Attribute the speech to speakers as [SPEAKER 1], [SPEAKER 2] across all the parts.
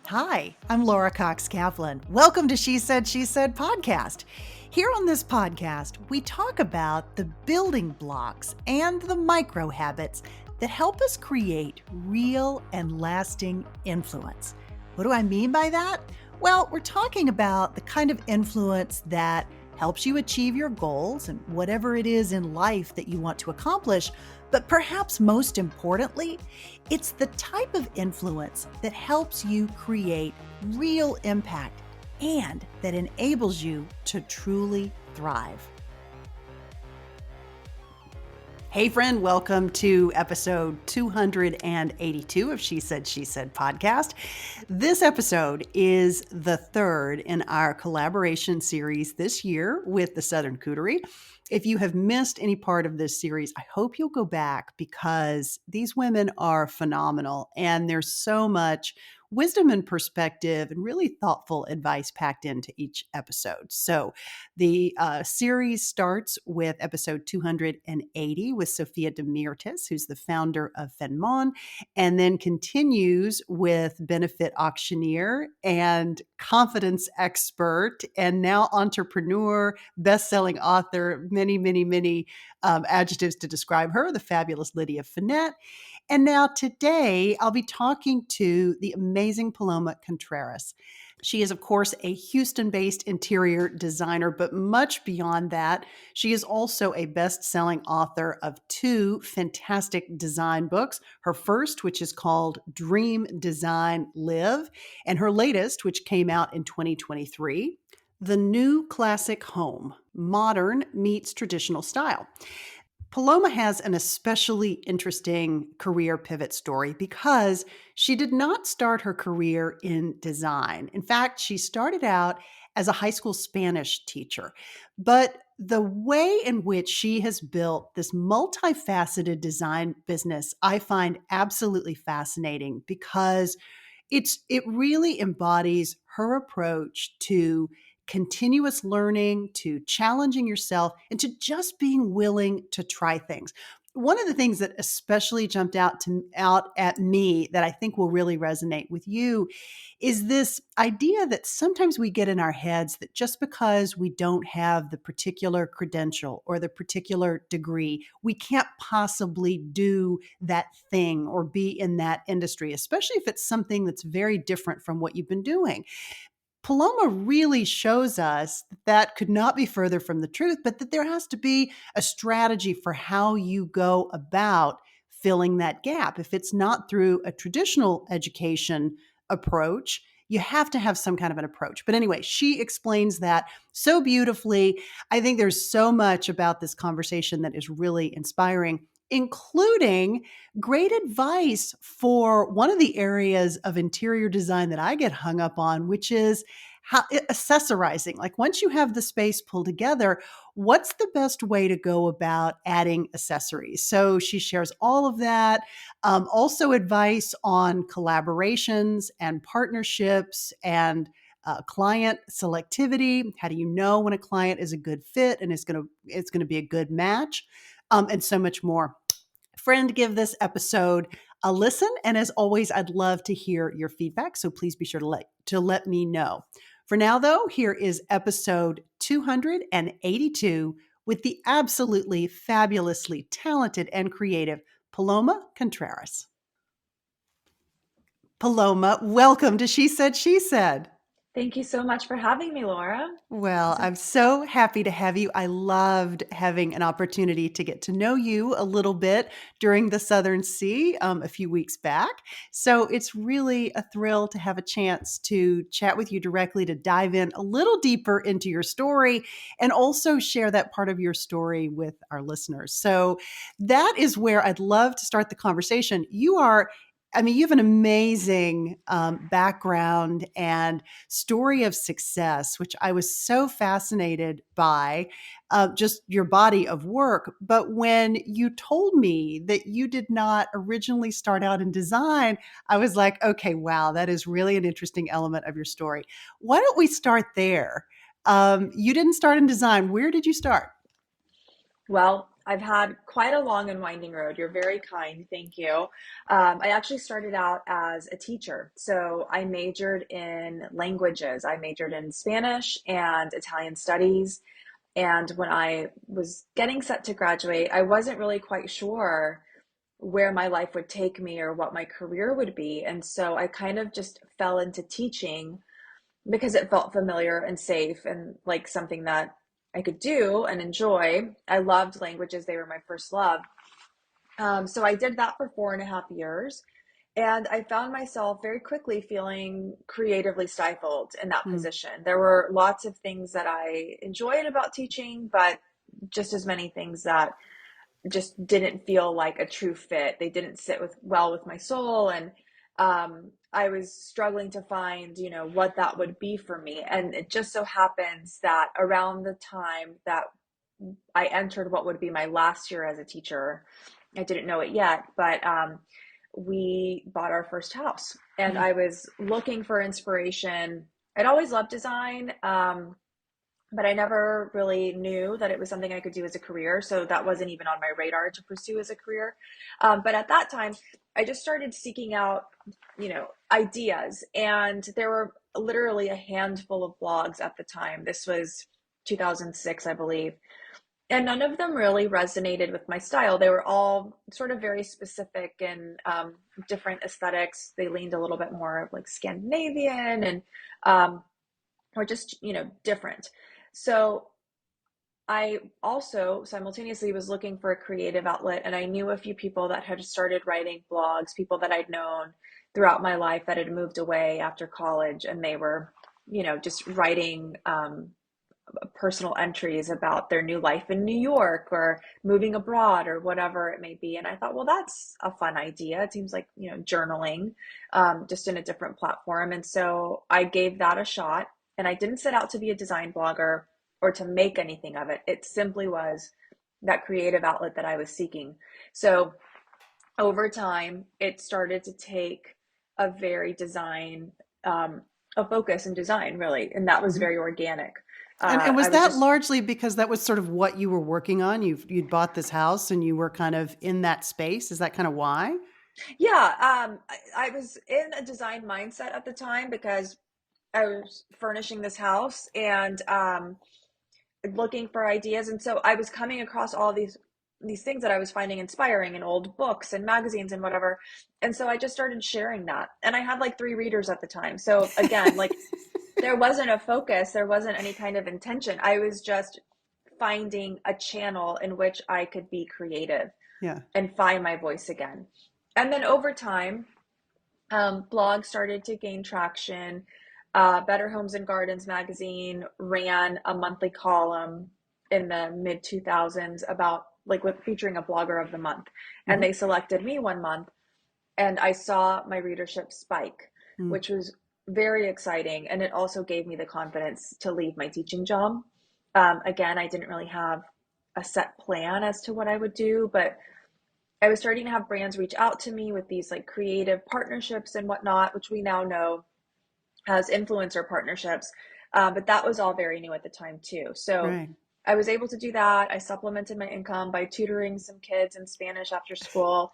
[SPEAKER 1] Hi, I'm Laura Cox Kaplan. Welcome to She Said podcast. Here on this podcast, we talk about the building blocks and the micro habits that help us create real and lasting influence. What do I mean by that? Well, we're talking about the kind of influence that helps you achieve your goals and whatever it is in life that you want to accomplish. But perhaps most importantly, it's the type of influence that helps you create real impact and that enables you to truly thrive. Hey friend, welcome to episode 282 of She Said podcast. This episode is the third in our collaboration series this year with the Southern Cootery. If you have missed any part of this series, I hope you'll go back because these women are phenomenal and there's so much wisdom and perspective and really thoughtful advice packed into each episode. So the series starts with episode 280 with Sophia Demirtas, who's the founder of Fenmon, and then continues with benefit auctioneer and confidence expert and now entrepreneur, best-selling author, many adjectives to describe her, the fabulous Lydia Finette. And now today, I'll be talking to the amazing Paloma Contreras. She is, of course, a Houston-based interior designer, but much beyond that, she is also a best-selling author of two fantastic design books. Her first, which is called Dream Design Live, and her latest, which came out in 2023, The New Classic Home, Modern Meets Traditional Style. Paloma has an especially interesting career pivot story because she did not start her career in design. In fact, she started out as a high school Spanish teacher. But the way in which she has built this multifaceted design business, I find absolutely fascinating because it really embodies her approach to continuous learning, to challenging yourself, and to just being willing to try things. One of the things that especially jumped out at me that I think will really resonate with you is this idea that sometimes we get in our heads that just because we don't have the particular credential or the particular degree, we can't possibly do that thing or be in that industry, especially if it's something that's very different from what you've been doing. Paloma really shows us that could not be further from the truth, but that there has to be a strategy for how you go about filling that gap. If it's not through a traditional education approach, you have to have some kind of an approach. But anyway, she explains that so beautifully. I think there's so much about this conversation that is really inspiring, including great advice for one of the areas of interior design that I get hung up on, which is how accessorizing. Like once you have the space pulled together, what's the best way to go about adding accessories? So she shares all of that. Also advice on collaborations and partnerships and client selectivity. How do you know when a client is a good fit and it's going to be a good match? And so much more. Friend, give this episode a listen. And as always, I'd love to hear your feedback. So please be sure to let me know. For now, though, here is episode 282 with the absolutely fabulously talented and creative Paloma Contreras. Paloma, welcome to She Said.
[SPEAKER 2] Thank you so much for having me, Laura.
[SPEAKER 1] Well, I'm so happy to have you. I loved having an opportunity to get to know you a little bit during the Southern Sea a few weeks back. So it's really a thrill to have a chance to chat with you directly, to dive in a little deeper into your story and also share that part of your story with our listeners. So that is where I'd love to start the conversation. You have an amazing background and story of success, which I was so fascinated by, just your body of work. But when you told me that you did not originally start out in design, I was like, okay, wow, that is really an interesting element of your story. Why don't we start there? You didn't start in design. Where did you start?
[SPEAKER 2] Well, I've had quite a long and winding road. You're very kind. Thank you. I actually started out as a teacher. So I majored in languages. I majored in Spanish and Italian studies. And when I was getting set to graduate, I wasn't really quite sure where my life would take me or what my career would be. And so I kind of just fell into teaching because it felt familiar and safe and like something that I could do and enjoy. I loved languages, they were my first love. So I did that for 4.5 years. And I found myself very quickly feeling creatively stifled in that
[SPEAKER 1] Mm,
[SPEAKER 2] position. There were lots of things that I enjoyed about teaching, but just as many things that just didn't feel like a true fit. They didn't sit with my soul, and I was struggling to find, what that would be for me. And it just so happens that around the time that I entered what would be my last year as a teacher, I didn't know it yet, but we bought our first house, and
[SPEAKER 1] mm,
[SPEAKER 2] I was looking for inspiration. I'd always loved design. But I never really knew that it was something I could do as a career. So that wasn't even on my radar to pursue as a career. But at that time, I just started seeking out, ideas. And there were literally a handful of blogs at the time. This was 2006, I believe. And none of them really resonated with my style. They were all sort of very specific and different aesthetics. They leaned a little bit more like Scandinavian and um, or just, different. So I also simultaneously was looking for a creative outlet, and I knew a few people that had started writing blogs, people that I'd known throughout my life that had moved away after college, and they were, just writing personal entries about their new life in New York or moving abroad or whatever it may be. And I thought, well, that's a fun idea. It seems like, journaling, just in a different platform. And so I gave that a shot, and I didn't set out to be a design blogger or to make anything of it. It simply was that creative outlet that I was seeking. So over time, it started to take a very design, um, a focus in design, really. And that was
[SPEAKER 1] mhm.
[SPEAKER 2] very organic.
[SPEAKER 1] And
[SPEAKER 2] I
[SPEAKER 1] was
[SPEAKER 2] was
[SPEAKER 1] that
[SPEAKER 2] just
[SPEAKER 1] largely because that was sort of what you were working on? You'd bought this house and you were kind of in that space. Is that kind of why?
[SPEAKER 2] Yeah, I was in a design mindset at the time because I was furnishing this house and looking for ideas, and so I was coming across all these things that I was finding inspiring in old books and magazines and whatever. And so I just started sharing that. And I had like 3 readers at the time. So again, like there wasn't a focus, there wasn't any kind of intention. I was just finding a channel in which I could be creative
[SPEAKER 1] Yeah.
[SPEAKER 2] and find my voice again. And then over time, blogs started to gain traction. Better Homes and Gardens magazine ran a monthly column in the mid 2000s about like with featuring a blogger of the month. And
[SPEAKER 1] Hmm.
[SPEAKER 2] they selected me one month, and I saw my readership spike,
[SPEAKER 1] Mm.
[SPEAKER 2] which was very exciting. And it also gave me the confidence to leave my teaching job. Again, I didn't really have a set plan as to what I would do, but I was starting to have brands reach out to me with these like creative partnerships and whatnot, which we now know as influencer partnerships. But that was all very new at the time too. So
[SPEAKER 1] Right.
[SPEAKER 2] I was able to do that. I supplemented my income by tutoring some kids in Spanish after school,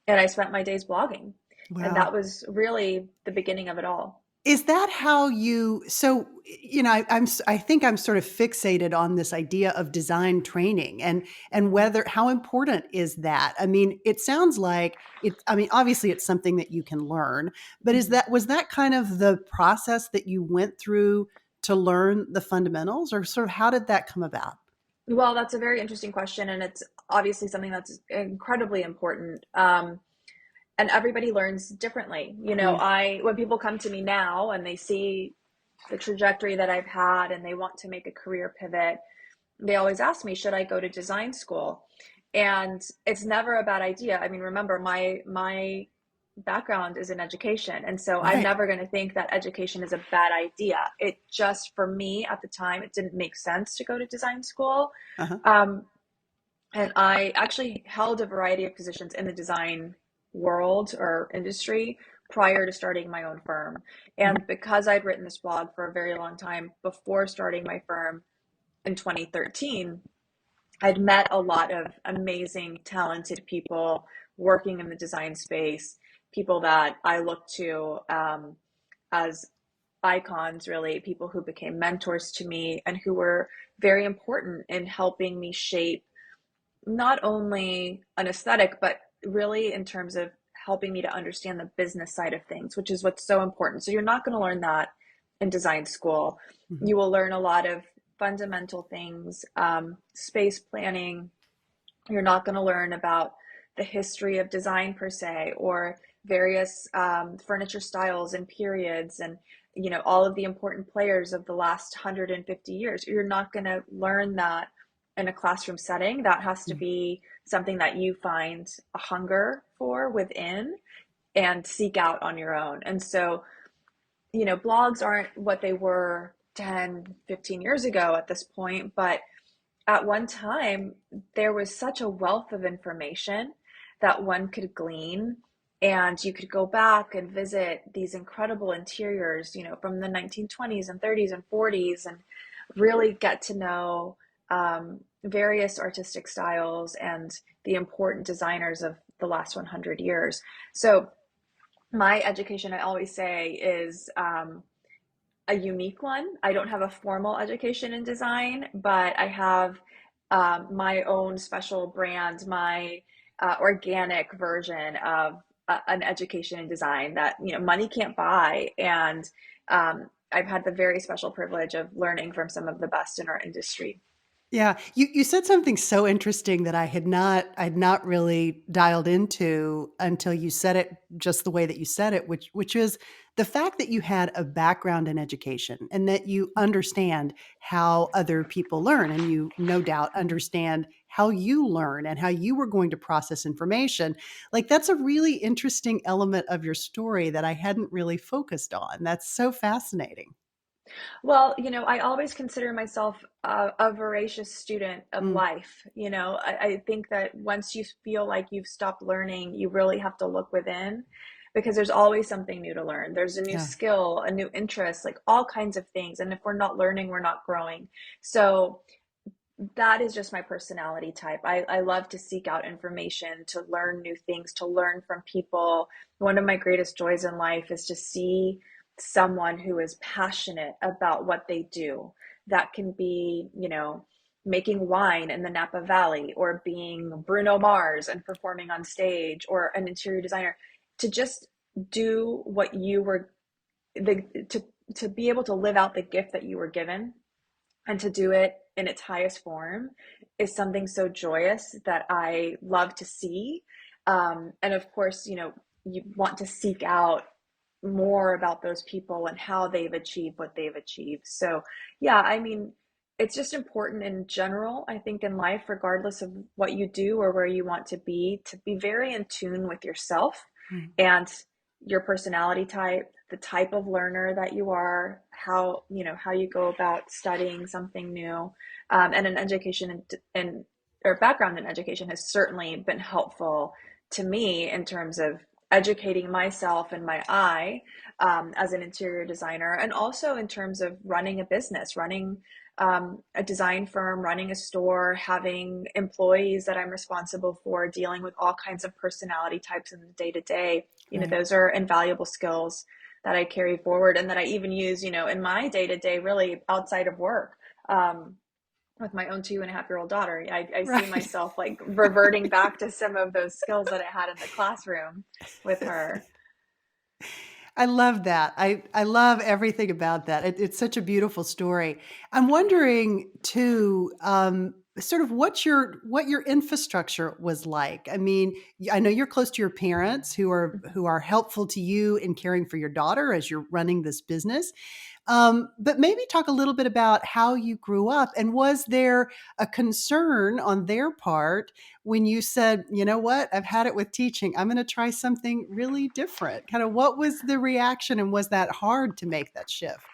[SPEAKER 2] and I spent my days blogging. And
[SPEAKER 1] Wow.
[SPEAKER 2] that was really the beginning of it all.
[SPEAKER 1] Is that how you so, I think I'm sort of fixated on this idea of design training and whether how important is that? I mean, it sounds like obviously it's something that you can learn, but is
[SPEAKER 2] Mhm.
[SPEAKER 1] that was that kind of the process that you went through to learn the fundamentals, or sort of how did that come about?
[SPEAKER 2] Well, that's a very interesting question, and it's obviously something that's incredibly important. And everybody learns differently.
[SPEAKER 1] Mm,
[SPEAKER 2] I when people come to me now and they see the trajectory that I've had and they want to make a career pivot, they always ask me, should I go to design school? And it's never a bad idea. I mean, remember my background is in education, and so I'm
[SPEAKER 1] right.
[SPEAKER 2] never going to think that education is a bad idea. It just for me at the time it didn't make sense to go to design school.
[SPEAKER 1] Uh-huh.
[SPEAKER 2] Um, and I actually held a variety of positions in the design world or industry prior to starting my own firm.
[SPEAKER 1] Mhm.
[SPEAKER 2] And because I'd written this blog for a very long time before starting my firm in 2013, I'd met a lot of amazing, talented people working in the design space, people that I look to as icons, really, people who became mentors to me and who were very important in helping me shape not only an aesthetic, but really in terms of helping me to understand the business side of things, which is what's so important. So you're not going to learn that in design school.
[SPEAKER 1] Mhm.
[SPEAKER 2] You will learn a lot of fundamental things, space planning. You're not going to learn about the history of design per se, or various furniture styles and periods, and all of the important players of the last 150 years. You're not going to learn that in a classroom setting. That has to
[SPEAKER 1] Mhm.
[SPEAKER 2] be something that you find a hunger for within and seek out on your own. And so, blogs aren't what they were 10, 15 years ago at this point, but at one time, there was such a wealth of information that one could glean, and you could go back and visit these incredible interiors, from the 1920s and 30s and 40s, and really get to know various artistic styles and the important designers of the last 100 years. So, my education, I always say, is a unique one. I don't have a formal education in design, but I have my own special brand, my organic version of an education in design that money can't buy, and I've had the very special privilege of learning from some of the best in our industry.
[SPEAKER 1] Yeah, you said something so interesting that I'd not really dialed into until you said it just the way that you said it, which is the fact that you had a background in education and that you understand how other people learn, and you no doubt understand how you learn and how you were going to process information. Like, that's a really interesting element of your story that I hadn't really focused on. That's so fascinating.
[SPEAKER 2] Well, I always consider myself a voracious student of
[SPEAKER 1] Mm,
[SPEAKER 2] life. I think that once you feel like you've stopped learning, you really have to look within, because there's always something new to learn. There's a new
[SPEAKER 1] yeah.
[SPEAKER 2] skill, a new interest, like all kinds of things. And if we're not learning, we're not growing. So that is just my personality type. I love to seek out information, to learn new things, to learn from people. One of my greatest joys in life is to see someone who is passionate about what they do. That can be, making wine in the Napa Valley, or being Bruno Mars and performing on stage, or an interior designer. To just do what you were, the, to be able to live out the gift that you were given, and to do it in its highest form, is something so joyous that I love to see. And of course, you want to seek out more about those people and how they've achieved what they've achieved. So, yeah, I mean, it's just important in general, I think, in life, regardless of what you do or where you want to be very in tune with yourself
[SPEAKER 1] Mm.
[SPEAKER 2] and your personality type, the type of learner that you are, how you go about studying something new, and an education and or background in education has certainly been helpful to me in terms of educating myself and my eye, as an interior designer, and also in terms of running a business, running a design firm, running a store, having employees that I'm responsible for, dealing with all kinds of personality types in the day to day.
[SPEAKER 1] Right.
[SPEAKER 2] Those are invaluable skills that I carry forward and that I even use, in my day to day, really outside of work. With my own 2.5-year-old daughter, I see
[SPEAKER 1] Right.
[SPEAKER 2] myself like reverting back to some of those skills that I had in the classroom with her.
[SPEAKER 1] I love that. I love everything about that. It's such a beautiful story. I'm wondering too, sort of what your infrastructure was like. I mean, I know you're close to your parents who are helpful to you in caring for your daughter as you're running this business. But maybe talk a little bit about how you grew up, and was there a concern on their part when you said, you know what, I've had it with teaching, I'm going to try something really different? Kind of what was the reaction, and was that hard to make that shift?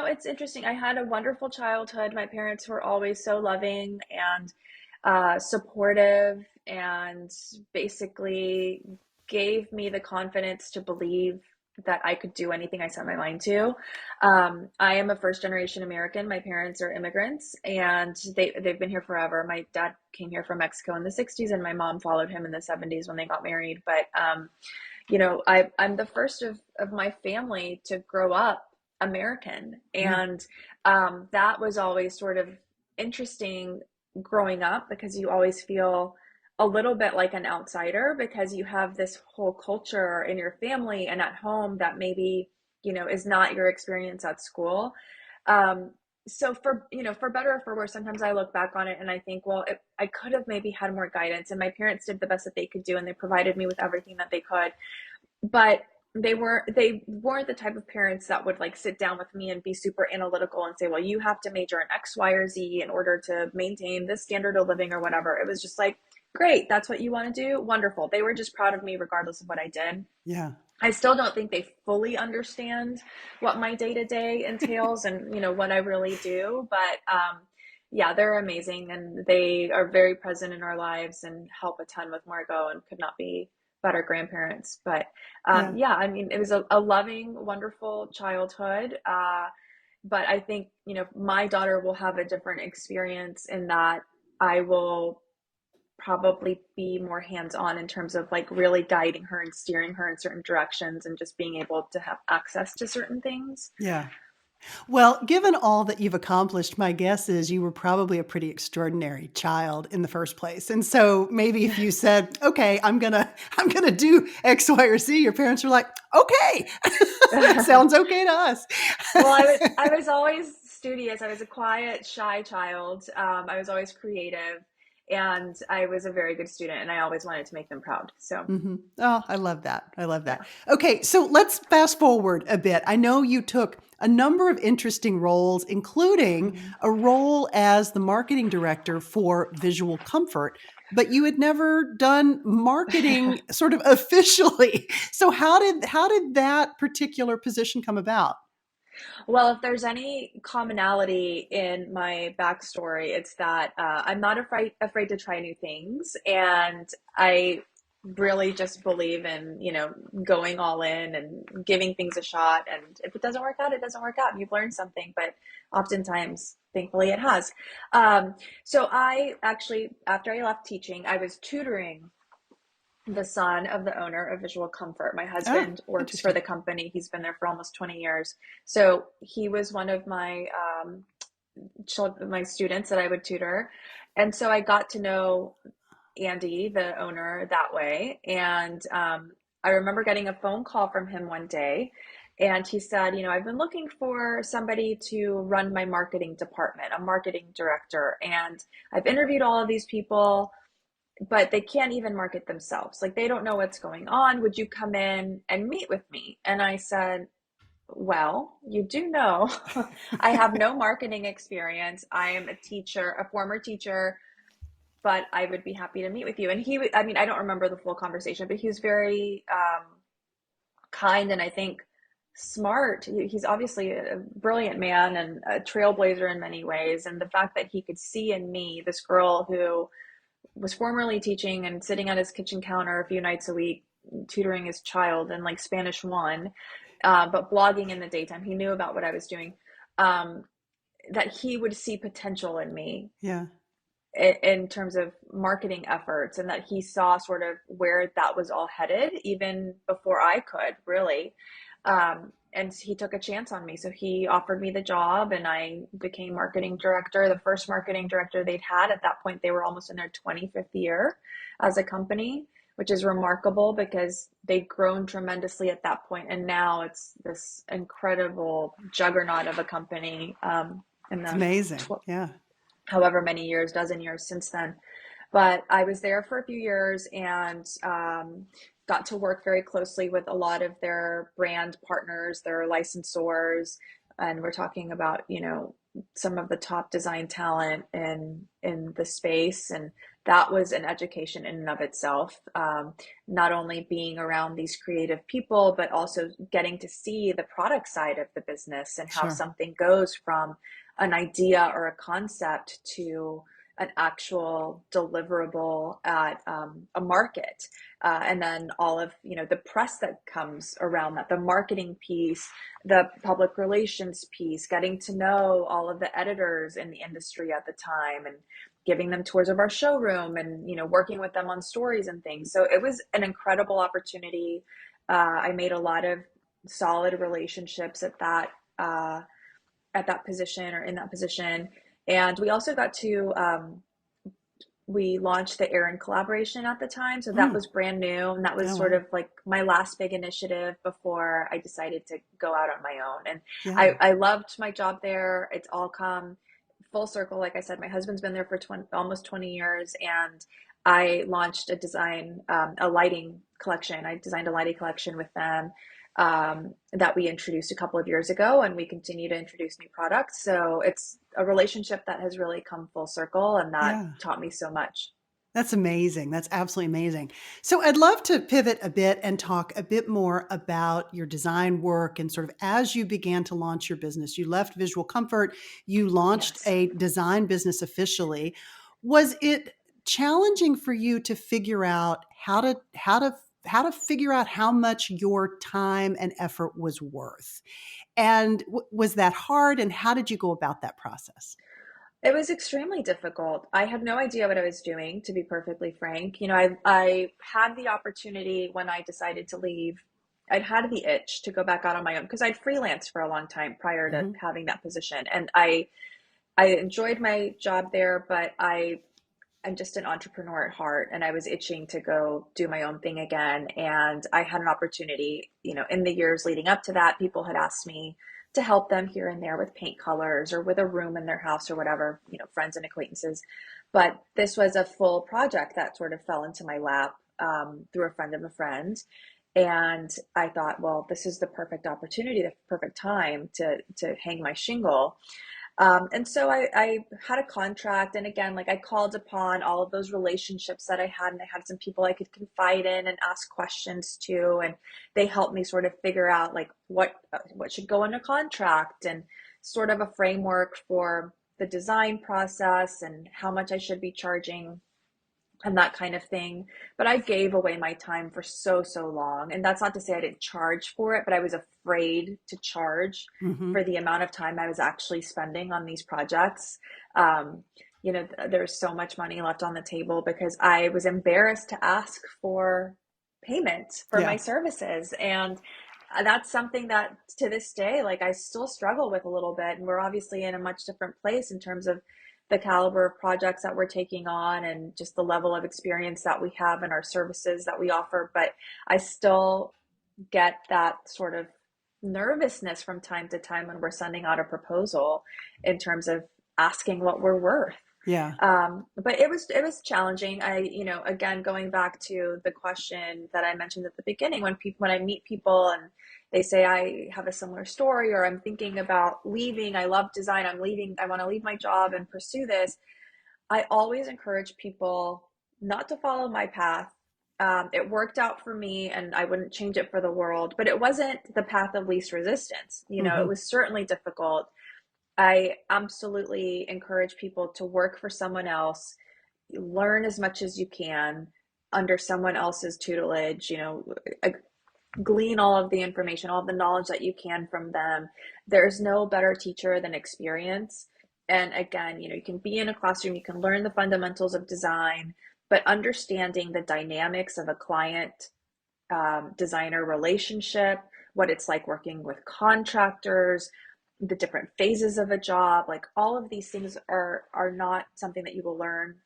[SPEAKER 2] It's interesting. I had a wonderful childhood. My parents were always so loving and supportive, and basically gave me the confidence to believe that I could do anything I set my mind to. I am a first generation American. My parents are immigrants, and they've been here forever. My dad came here from Mexico in the 60s, and my mom followed him in the 70s when they got married. But I'm the first of my family to grow up American.
[SPEAKER 1] Yeah.
[SPEAKER 2] And that was always sort of interesting growing up, because you always feel a little bit like an outsider, because you have this whole culture in your family and at home that maybe, is not your experience at school. Um, so for better or for worse, sometimes I look back on it and I think, well, I could have maybe had more guidance, and my parents did the best that they could do, and they provided me with everything that they could. But they weren't the type of parents that would like sit down with me and be super analytical and say, well, you have to major in X, Y, or Z in order to maintain this standard of living or whatever. It was just like, great, that's what you want to do, wonderful. They were just proud of me regardless of what I did.
[SPEAKER 1] Yeah.
[SPEAKER 2] I still don't think they fully understand what my day to day entails and what I really do, but yeah, they're amazing, and they are very present in our lives and help a ton with Margot, and could not be better grandparents. But
[SPEAKER 1] Yeah.
[SPEAKER 2] yeah, I mean, it was a loving, wonderful childhood. But I think my daughter will have a different experience in that I will probably be more hands-on in terms of like really guiding her and steering her in certain directions, and just being able to have access to certain things.
[SPEAKER 1] Yeah. Well, given all that you've accomplished, my guess is you were probably a pretty extraordinary child in the first place. And so maybe if you said, "Okay, I'm gonna do X, Y, or Z," your parents were like, "Okay, that sounds okay to us."
[SPEAKER 2] Well, I was always studious. I was a quiet, shy child. I was always creative, and I was a very good student, and I always wanted to make them proud. So,
[SPEAKER 1] Mhm. Oh, I love that. I love that.
[SPEAKER 2] yeah.
[SPEAKER 1] Okay, so let's fast forward a bit. I know you took a number of interesting roles, including
[SPEAKER 2] Mhm.
[SPEAKER 1] a role as the marketing director for Visual Comfort, but you had never done marketing sort of officially. So how did that particular position come about?
[SPEAKER 2] Well, if there's any commonality in my backstory, it's that I'm not afraid to try new things, and I really just believe in going all in and giving things a shot. And if it doesn't work out, it doesn't work out, and you've learned something. But oftentimes, thankfully, it has. Um, so I actually, after I left teaching, I was tutoring the son of the owner of Visual Comfort. My
[SPEAKER 1] Ah,
[SPEAKER 2] husband works for
[SPEAKER 1] interesting.
[SPEAKER 2] the company. He's been there for almost 20 years. So he was one of my my students that I would tutor. And so I got to know Andy, the owner, that way. And I remember getting a phone call from him one day. And he said, I've been looking for somebody to run my marketing department, a marketing director. And I've interviewed all of these people, but they can't even market themselves. Like, they don't know what's going on. Would you come in and meet with me? And I said, well, you do know I have no marketing experience. I am a teacher, a former teacher, but I would be happy to meet with you. And I mean, I don't remember the full conversation, but he was very kind, and I think smart. He's obviously a brilliant man and a trailblazer in many ways. And the fact that he could see in me, this girl who was formerly teaching and sitting at his kitchen counter a few nights a week, tutoring his child in like Spanish one, but blogging in the daytime. He knew about what I was doing. Um, that he would see potential in me
[SPEAKER 1] Yeah,
[SPEAKER 2] in terms of marketing efforts, and that he saw sort of where that was all headed even before I could really. And he took a chance on me. So he offered me the job, and I became marketing director, the first marketing director they'd had. At that point, they were almost in their 25th year as a company, which is remarkable because they'd grown tremendously at that point. And now it's this incredible juggernaut of a company, in
[SPEAKER 1] it's
[SPEAKER 2] the
[SPEAKER 1] amazing. Yeah,
[SPEAKER 2] however many years, dozen years since then. But I was there for a few years, and got to work very closely with a lot of their brand partners, their licensors, and we're talking about some of the top design talent in the space. And that was an education in and of itself. Not only being around these creative people, but also getting to see the product side of the business, and how
[SPEAKER 1] sure.
[SPEAKER 2] something goes from an idea or a concept to an actual deliverable at a market. And then all of, the press that comes around that, the marketing piece, the public relations piece, getting to know all of the editors in the industry at the time and giving them tours of our showroom and, working with them on stories and things. So it was an incredible opportunity. I made a lot of solid relationships at that position or in that position. And we also got to we launched the Erin collaboration at the time. So that
[SPEAKER 1] Mm.
[SPEAKER 2] was brand new. And that was
[SPEAKER 1] Oh,
[SPEAKER 2] sort
[SPEAKER 1] wow.
[SPEAKER 2] of like my last big initiative before I decided to go out on my own. And
[SPEAKER 1] Yeah.
[SPEAKER 2] I loved my job there. It's all come full circle. Like I said, my husband's been there for almost 20 years. And I launched a lighting collection. I designed a lighting collection with them that we introduced a couple of years ago, and we continue to introduce new products. So it's a relationship that has really come full circle, and that
[SPEAKER 1] Yeah.
[SPEAKER 2] taught me so much.
[SPEAKER 1] That's amazing. That's absolutely amazing. So I'd love to pivot a bit and talk a bit more about your design work and sort of as you began to launch your business. You left Visual Comfort, you launched
[SPEAKER 2] Yes.
[SPEAKER 1] a design business officially. Was it challenging for you to figure out how to figure out how much your time and effort was worth? And was that hard, and how did you go about that process?
[SPEAKER 2] It was extremely difficult. I had no idea what I was doing, to be perfectly frank. I had the opportunity when I decided to leave. I'd had the itch to go back out on my own because I'd freelanced for a long time prior to
[SPEAKER 1] Mhm.
[SPEAKER 2] having that position. And I enjoyed my job there, but I'm just an entrepreneur at heart, and I was itching to go do my own thing again. And I had an opportunity, in the years leading up to that, people had asked me to help them here and there with paint colors or with a room in their house or whatever, friends and acquaintances. But this was a full project that sort of fell into my lap through a friend of a friend. And I thought, well, this is the perfect opportunity, the perfect time to hang my shingle. And so I had a contract, and again, like I called upon all of those relationships that I had, and I had some people I could confide in and ask questions to, and they helped me sort of figure out like what should go in a contract and sort of a framework for the design process and how much I should be charging and that kind of thing. But I gave away my time for so, so long. And that's not to say I didn't charge for it, but I was afraid to charge
[SPEAKER 1] Mhm.
[SPEAKER 2] for the amount of time I was actually spending on these projects. Um, there's so much money left on the table because I was embarrassed to ask for payment for my
[SPEAKER 1] Yeah.
[SPEAKER 2] services. And that's something that to this day, like I still struggle with a little bit. And we're obviously in a much different place in terms of the caliber of projects that we're taking on and just the level of experience that we have in our services that we offer. But I still get that sort of nervousness from time to time when we're sending out a proposal in terms of asking what we're worth.
[SPEAKER 1] Yeah.
[SPEAKER 2] But it was challenging. Again, going back to the question that I mentioned at the beginning, when I meet people and they say I have a similar story or I'm thinking about leaving, I love design, I'm leaving, I want to leave my job and pursue this. I always encourage people not to follow my path. It worked out for me and I wouldn't change it for the world, but it wasn't the path of least resistance. It
[SPEAKER 1] Mhm.
[SPEAKER 2] was certainly difficult. I absolutely encourage people to work for someone else, learn as much as you can under someone else's tutelage, glean all of the information, all of the knowledge that you can from them. There's no better teacher than experience. And again, you can be in a classroom, you can learn the fundamentals of design, but understanding the dynamics of a client designer relationship, what it's like working with contractors, the different phases of a job, like all of these things are not something that you will learn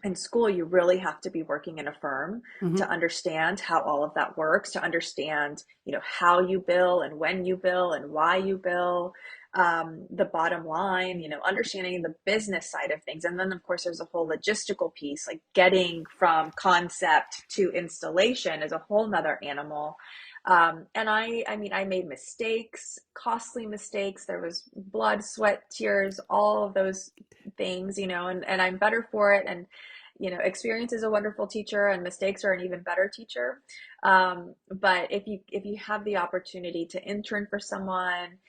[SPEAKER 2] in school. You really have to be working in a firm to
[SPEAKER 1] Mhm.
[SPEAKER 2] understand how all of that works, to understand, how you bill and when you bill and why you bill, the bottom line, understanding the business side of things. And then, of course, there's a whole logistical piece, like getting from concept to installation is a whole nother animal. And I mean, I made mistakes, costly mistakes. There was blood, sweat, tears, all of those things, and I'm better for it. And experience is a wonderful teacher, and mistakes are an even better teacher. But if you have the opportunity to intern for someone,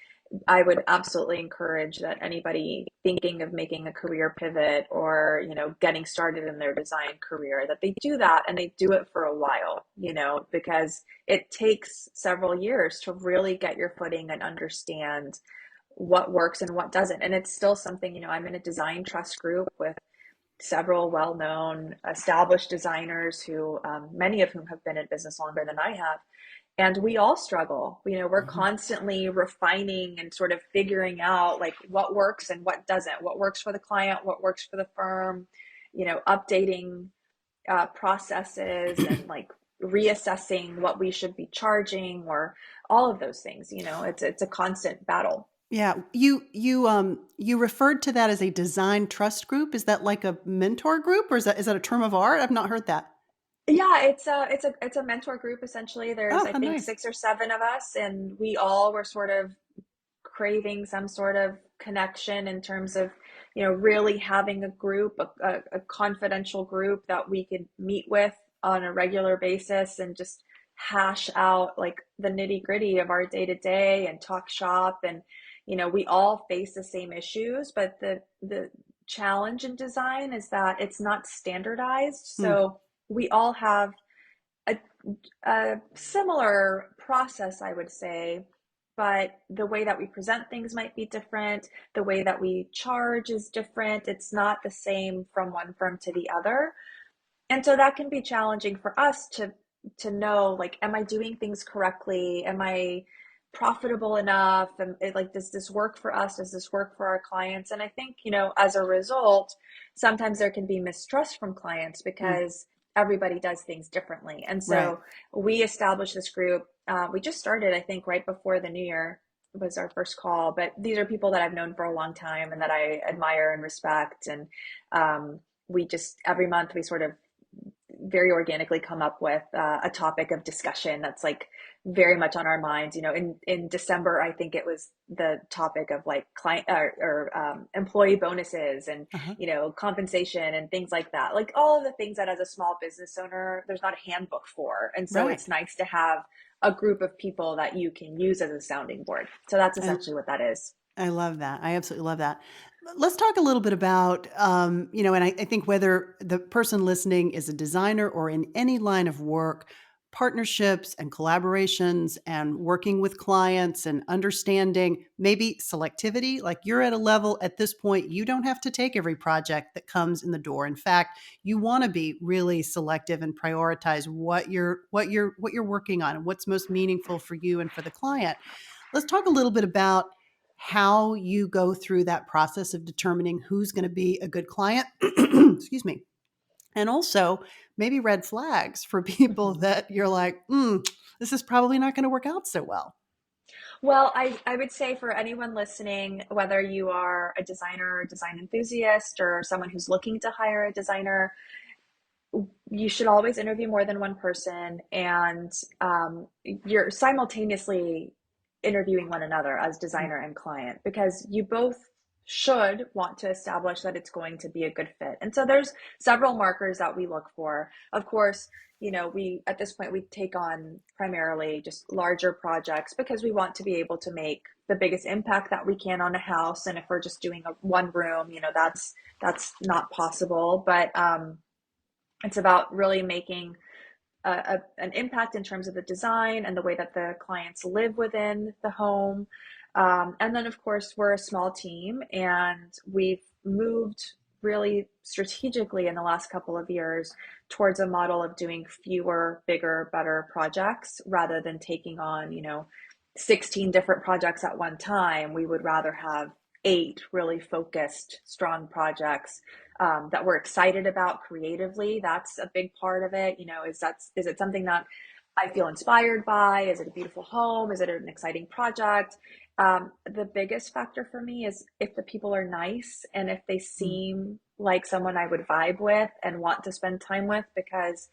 [SPEAKER 2] I would absolutely encourage that anybody thinking of making a career pivot or, getting started in their design career, that they do that and they do it for a while, because it takes several years to really get your footing and understand what works and what doesn't. And it's still something, I'm in a design trust group with several well-known established designers who, many of whom have been in business longer than I have. And we all struggle. We're
[SPEAKER 1] Mhm.
[SPEAKER 2] constantly refining and sort of figuring out like what works and what doesn't, what works for the client, what works for the firm, updating processes and like reassessing what we should be charging or all of those things. It's a constant battle.
[SPEAKER 1] Yeah, you referred to that as a design trust group. Is that like a mentor group, or is that a term of art? I've not heard that.
[SPEAKER 2] Yeah, it's a mentor group essentially. There's
[SPEAKER 1] Oh,
[SPEAKER 2] I
[SPEAKER 1] how
[SPEAKER 2] think
[SPEAKER 1] nice.
[SPEAKER 2] 6 or 7 of us, and we all were sort of craving some sort of connection in terms of, really having a group, a confidential group that we could meet with on a regular basis and just hash out like the nitty gritty of our day to day and talk shop. And, we all face the same issues, but the challenge in design is that it's not standardized.
[SPEAKER 1] Hmm.
[SPEAKER 2] So we all have a, a similar process, I would say, but the way that we present things might be different. The way that we charge is different. It's not the same from one firm to the other. And so that can be challenging for us to know, like, am I doing things correctly? Am I profitable enough? And like, does this work for us? Does this work for our clients? And I think, as a result, sometimes there can be mistrust from clients
[SPEAKER 1] Hmm.
[SPEAKER 2] because everybody does things differently. And
[SPEAKER 1] Right.
[SPEAKER 2] so we established this group. We just started, I think, right before the new year was our first call. But these are people that I've known for a long time and that I admire and respect. And we just every month we sort of very organically come up with a topic of discussion that's like very much on our minds. In December, I think it was the topic of like client or employee bonuses and
[SPEAKER 1] Uh-huh.
[SPEAKER 2] compensation and things like that. Like all of the things that as a small business owner, there's not a handbook for, and so
[SPEAKER 1] Right.
[SPEAKER 2] it's nice to have a group of people that you can use as a sounding board. So that's
[SPEAKER 1] I
[SPEAKER 2] essentially what that is.
[SPEAKER 1] I love that. I absolutely love that. Let's talk a little bit about, and I think whether the person listening is a designer or in any line of work, partnerships and collaborations and working with clients and understanding maybe selectivity. Like you're at a level at this point, you don't have to take every project that comes in the door. In fact, you want to be really selective and prioritize what you're working on and what's most meaningful for you and for the client. Let's talk a little bit about how you go through that process of determining who's going to be a good client. Excuse me. And also maybe red flags for people
[SPEAKER 2] Mhm.
[SPEAKER 1] that you're like, this is probably not going to work out so well.
[SPEAKER 2] Well, I would say for anyone listening, whether you are a designer or design enthusiast or someone who's looking to hire a designer, you should always interview more than one person, and you're simultaneously interviewing one another as
[SPEAKER 1] Mm.
[SPEAKER 2] designer and client because you both should want to establish that it's going to be a good fit. And so there's several markers that we look for. Of course, we at this point we take on primarily just larger projects because we want to be able to make the biggest impact that we can on a house. And if we're just doing a one room, that's not possible. But it's about really making an impact in terms of the design and the way that the clients live within the home. And then, of course, we're a small team and we've moved really strategically in the last couple of years towards a model of doing fewer, bigger, better projects rather than taking on, 16 different projects at one time. We would rather have 8 really focused, strong projects that we're excited about creatively. That's a big part of it. Is it something that I feel inspired by? Is it a beautiful home? Is it an exciting project? The biggest factor for me is if the people are nice and if they
[SPEAKER 1] Mm.
[SPEAKER 2] seem like someone I would vibe with and want to spend time with, because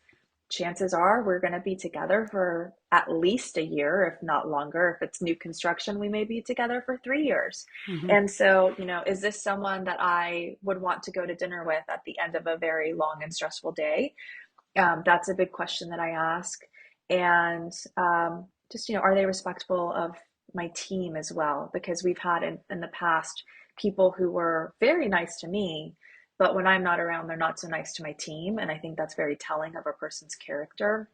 [SPEAKER 2] chances are we're going to be together for at least a year, if not longer. If it's new construction, we may be together for 3 years.
[SPEAKER 1] Hmm.
[SPEAKER 2] And so, is this someone that I would want to go to dinner with at the end of a very long and stressful day? That's a big question that I ask. And just, are they respectful of my team as well, because we've had in the past people who were very nice to me, but when I'm not around, they're not so nice to my team. And I think that's very telling of a person's character.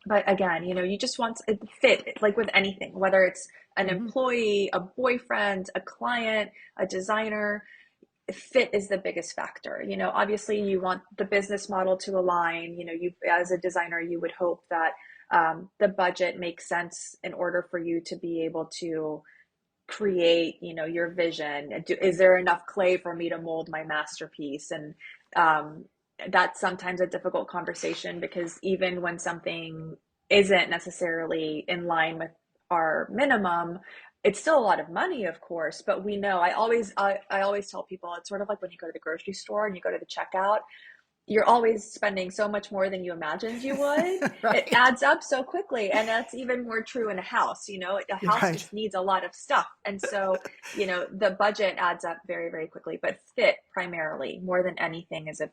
[SPEAKER 2] But again, you just want it fit, like with anything, whether it's an
[SPEAKER 1] Hmm.
[SPEAKER 2] employee, a boyfriend, a client, a designer. Fit is the biggest factor. Obviously you want the business model to align. You, as a designer, you would hope that the budget makes sense in order for you to be able to create, your vision. Is there enough clay for me to mold my masterpiece? And um, that's sometimes a difficult conversation, because even when something isn't necessarily in line with our minimum, it's still a lot of money, of course. But we know, I always tell people, it's sort of like when you go to the grocery store and you go to the checkout, you're always spending so much more than you imagined you would. It
[SPEAKER 1] Right.
[SPEAKER 2] adds up so quickly. And that's even more true in a house. A house
[SPEAKER 1] Right.
[SPEAKER 2] just needs a lot of stuff. And so, the budget adds up very, very quickly. But fit, primarily, more than anything, is a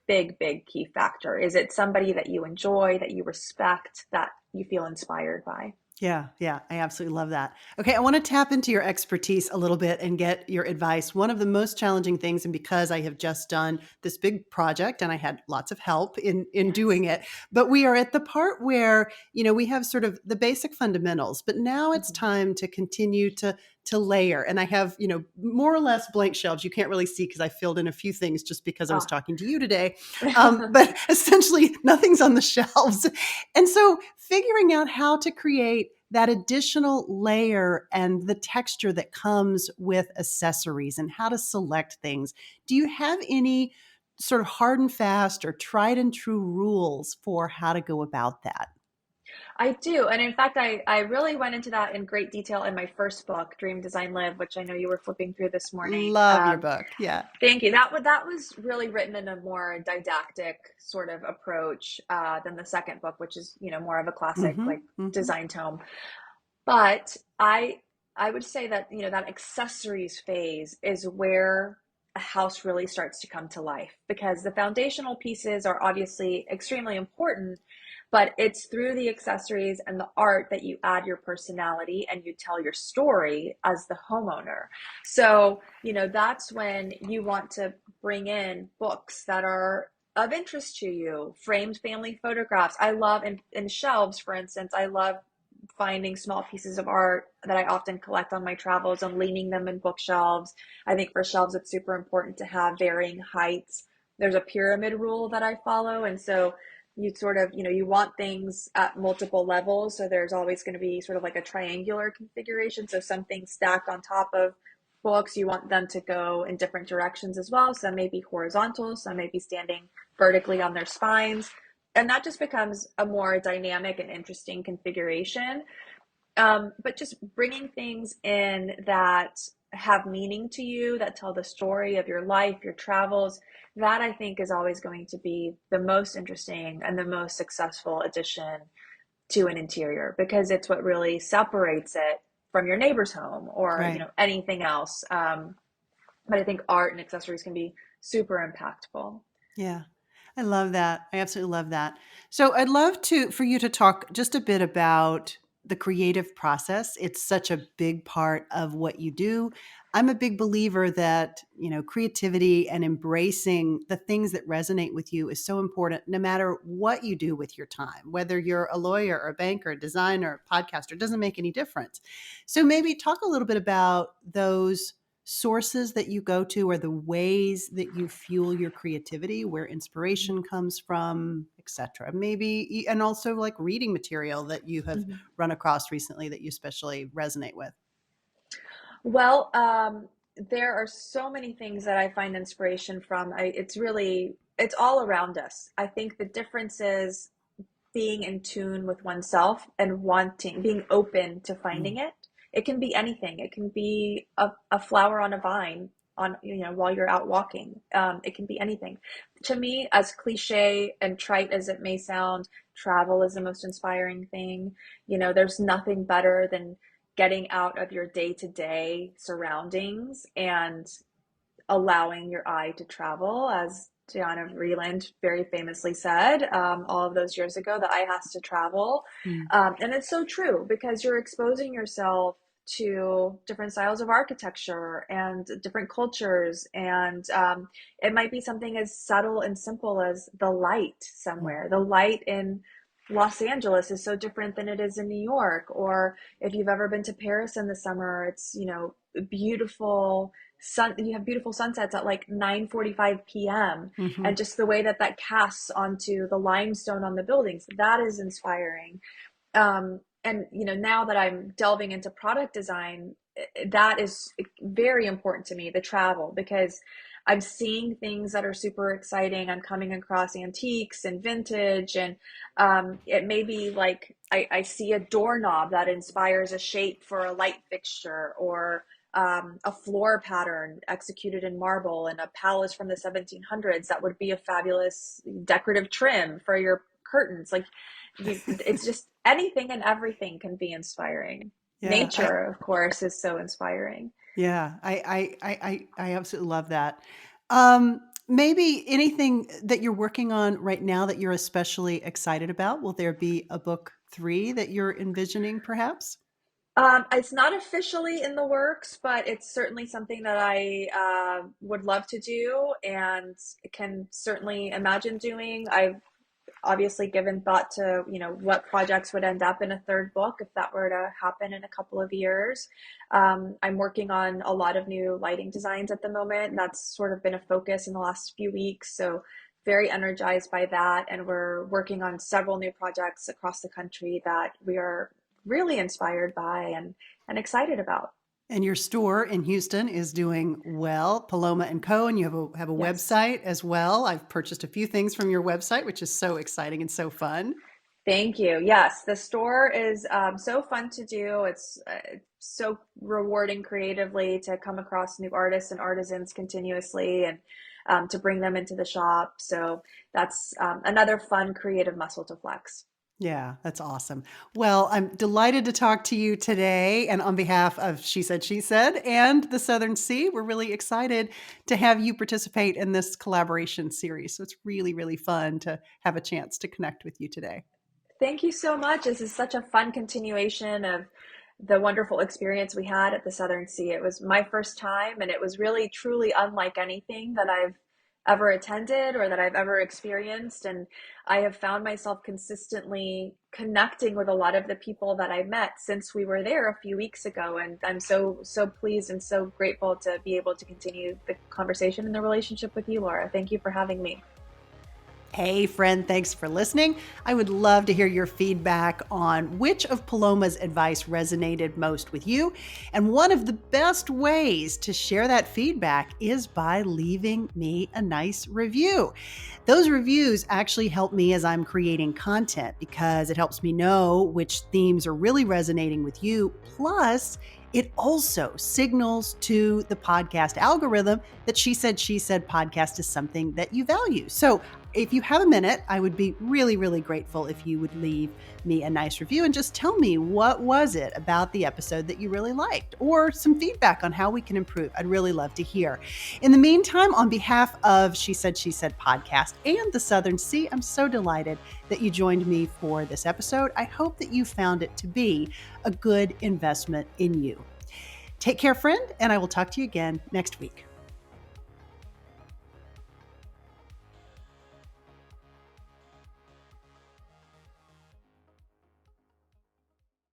[SPEAKER 2] big, big key factor. Is it somebody that you enjoy, that you respect, that you feel inspired by?
[SPEAKER 1] Yeah, yeah, I absolutely love that. Okay, I want to tap into your expertise a little bit and get your advice. One of the most challenging things, and because I have just done this big project and I had lots of help in
[SPEAKER 2] Yes.
[SPEAKER 1] doing it, but we are at the part where, we have sort of the basic fundamentals, but now it's
[SPEAKER 2] Mhm.
[SPEAKER 1] time to continue to layer. And I have, more or less blank shelves. You can't really see because I filled in a few things just because I was
[SPEAKER 2] Ah.
[SPEAKER 1] talking to you today. But essentially nothing's on the shelves. And so figuring out how to create that additional layer and the texture that comes with accessories and how to select things. Do you have any sort of hard and fast or tried and true rules for how to go about that?
[SPEAKER 2] I do. And in fact, I really went into that in great detail in my first book, Dream Design Live, which I know you were flipping through this morning.
[SPEAKER 1] Love your book. Yeah.
[SPEAKER 2] Thank you. That was really written in a more didactic sort of approach than the second book, which is, more of a classic,
[SPEAKER 1] Hmm.
[SPEAKER 2] like,
[SPEAKER 1] Hmm.
[SPEAKER 2] design tome. But I would say that, that accessories phase is where a house really starts to come to life, because the foundational pieces are obviously extremely important, but it's through the accessories and the art that you add your personality and you tell your story as the homeowner. So, that's when you want to bring in books that are of interest to you, framed family photographs. I love in shelves, for instance, I love finding small pieces of art that I often collect on my travels and leaning them in bookshelves. I think for shelves, it's super important to have varying heights. There's a pyramid rule that I follow. And so you sort of, you want things at multiple levels. So there's always going to be sort of like a triangular configuration. So some things stack on top of books. You want them to go in different directions as well. Some may be horizontal, some may be standing vertically on their spines. And that just becomes a more dynamic and interesting configuration. But just bringing things in that have meaning to you, that tell the story of your life, your travels, that I think is always going to be the most interesting and the most successful addition to an interior, because it's what really separates it from your neighbor's home or,
[SPEAKER 1] Right.
[SPEAKER 2] anything else. But I think art and accessories can be super impactful.
[SPEAKER 1] Yeah. I love that. I absolutely love that. So I'd love for you to talk just a bit about the creative process. It's such a big part of what you do. I'm a big believer that, creativity and embracing the things that resonate with you is so important no matter what you do with your time, whether you're a lawyer or a banker, a designer, a podcaster, it doesn't make any difference. So maybe talk a little bit about those sources that you go to, or the ways that you fuel your creativity, where inspiration comes from, etc. Maybe, and also like reading material that you have
[SPEAKER 2] Mhm.
[SPEAKER 1] run across recently that you especially resonate with.
[SPEAKER 2] Well, there are so many things that I find inspiration from. It's all around us. I think the difference is being in tune with oneself and being open to finding
[SPEAKER 1] Mm.
[SPEAKER 2] it. It can be anything. It can be a flower on a vine while you're out walking. It can be anything. To me, as cliche and trite as it may sound, travel is the most inspiring thing. There's nothing better than getting out of your day-to-day surroundings and allowing your eye to travel, as Diana Vreeland very famously said, all of those years ago. The eye has to travel.
[SPEAKER 1] Mm.
[SPEAKER 2] And it's so true, because you're exposing yourself to different styles of architecture and different cultures. And it might be something as subtle and simple as the light somewhere. The light in Los Angeles is so different than it is in New York. Or if you've ever been to Paris in the summer, it's, beautiful you have beautiful sunsets at like 9:45 p.m.
[SPEAKER 1] Mm-hmm.
[SPEAKER 2] and just the way that that casts onto the limestone on the buildings, that is inspiring. And now that I'm delving into product design, that is very important to me, the travel, because I'm seeing things that are super exciting. I'm coming across antiques and vintage, and it may be like I see a doorknob that inspires a shape for a light fixture, or a floor pattern executed in marble in a palace from the 1700s that would be a fabulous decorative trim for your curtains. Like, it's just anything and everything can be inspiring.
[SPEAKER 1] Yeah,
[SPEAKER 2] Nature, of course, is so inspiring.
[SPEAKER 1] I absolutely love that. Maybe anything that you're working on right now that you're especially excited about? Will there be a book 3 that you're envisioning, perhaps?
[SPEAKER 2] It's not officially in the works, but it's certainly something that I would love to do and can certainly imagine doing. I've obviously given thought to, what projects would end up in a third book if that were to happen in a couple of years. I'm working on a lot of new lighting designs at the moment, and that's sort of been a focus in the last few weeks. So very energized by that. And we're working on several new projects across the country that we are really inspired by and excited about.
[SPEAKER 1] And your store in Houston is doing well, Paloma Co, and you have a
[SPEAKER 2] Yes.
[SPEAKER 1] website as well. I've purchased a few things from your website, which is so exciting and so fun.
[SPEAKER 2] Thank you. Yes, the store is so fun to do. It's so rewarding creatively to come across new artists and artisans continuously, and to bring them into the shop. So that's another fun creative muscle to flex.
[SPEAKER 1] Yeah, that's awesome. Well, I'm delighted to talk to you today. And on behalf of She Said, and the Southern Sea, we're really excited to have you participate in this collaboration series. So it's really, really fun to have a chance to connect with you today.
[SPEAKER 2] Thank you so much. This is such a fun continuation of the wonderful experience we had at the Southern Sea. It was my first time, and it was really, truly unlike anything that I've ever attended or that I've ever experienced. And I have found myself consistently connecting with a lot of the people that I met since we were there a few weeks ago. And I'm so, so pleased and so grateful to be able to continue the conversation and the relationship with you, Laura. Thank you for having me.
[SPEAKER 1] Hey, friend, thanks for listening. I would love to hear your feedback on which of Paloma's advice resonated most with you. And one of the best ways to share that feedback is by leaving me a nice review. Those reviews actually help me as I'm creating content because it helps me know which themes are really resonating with you. Plus, it also signals to the podcast algorithm that She Said podcast is something that you value. So if you have a minute, I would be really, really grateful if you would leave me a nice review and just tell me what was it about the episode that you really liked, or some feedback on how we can improve. I'd really love to hear. In the meantime, on behalf of She Said podcast and the Southern Sea, I'm so delighted that you joined me for this episode. I hope that you found it to be a good investment in you. Take care, friend, and I will talk to you again next week.